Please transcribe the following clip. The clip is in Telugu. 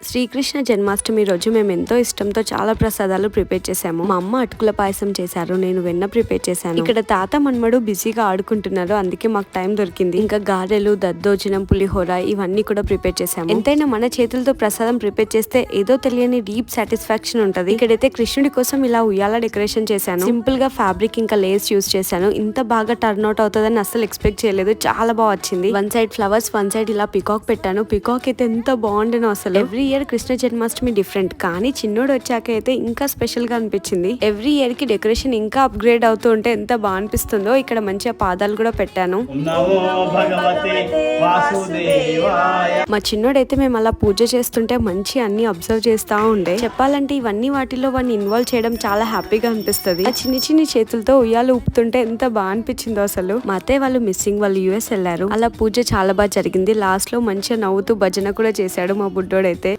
శ్రీకృష్ణ జన్మాష్టమి రోజు మేము ఎంతో ఇష్టంతో చాలా ప్రసాదాలు ప్రిపేర్ చేసాము. మా అమ్మ అటుకుల పాయసం చేశారు, నేను వెన్న ప్రిపేర్ చేశాను. ఇక్కడ తాత మన్మడు బిజీగా ఆడుకుంటున్నారు, అందుకే మాకు టైం దొరికింది. ఇంకా గారెలు, దద్దోజనం, పులిహోర ఇవన్నీ కూడా ప్రిపేర్ చేసాము. ఎంతైనా మన చేతులతో ప్రసాదం ప్రిపేర్ చేస్తే ఏదో తెలియని డీప్ సాటిస్ఫాక్షన్ ఉంటది. ఇక్కడైతే కృష్ణుడి కోసం ఇలా ఉయ్యాల డెకరేషన్ చేశాను. సింపుల్ గా ఫ్యాబ్రిక్ ఇంకా లేస్ యూస్ చేశాను. ఇంత బాగా టర్న్ అవుట్ అవుతుందని అసలు ఎక్స్పెక్ట్ చేయలేదు, చాలా బాగా వచ్చింది. One side flowers, one side ఇలా పికాక్ పెట్టాను. పికాక్ అయితే ఎంత బాగుండేనో అసలు. Every year Krishna Janmashtami different, కానీ చిన్నోడు వచ్చాక అయితే ఇంకా స్పెషల్ గా అనిపించింది. ఎవ్రీ ఇయర్ కి డెకరేషన్ ఇంకా అప్గ్రేడ్ అవుతూ ఉంటే ఎంత బాగా అనిపిస్తుందో. ఇక్కడ మంచిగా పాదాలు కూడా పెట్టాను. మా చిన్నోడైతే మేము అలా పూజ చేస్తుంటే మంచి అన్ని అబ్జర్వ్ చేస్తా ఉండే. చెప్పాలంటే ఇవన్నీ వాటిలో వాడిని ఇన్వాల్వ్ చేయడం చాలా హ్యాపీగా అనిపిస్తుంది. ఆ చిన్ని చిన్ని చేతులతో ఉయ్యాలు ఊపుతుంటే ఎంత బాగా అనిపించిందో అసలు. మా అత్తయ్య వాళ్ళు మిస్సింగ్, వాళ్ళు యుఎస్ వెళ్లారు. అలా పూజ చాలా బాగా జరిగింది. లాస్ట్ లో మంచిగా నవ్వుతూ భజన కూడా చేశాడు మా బుడ్డోడైతే.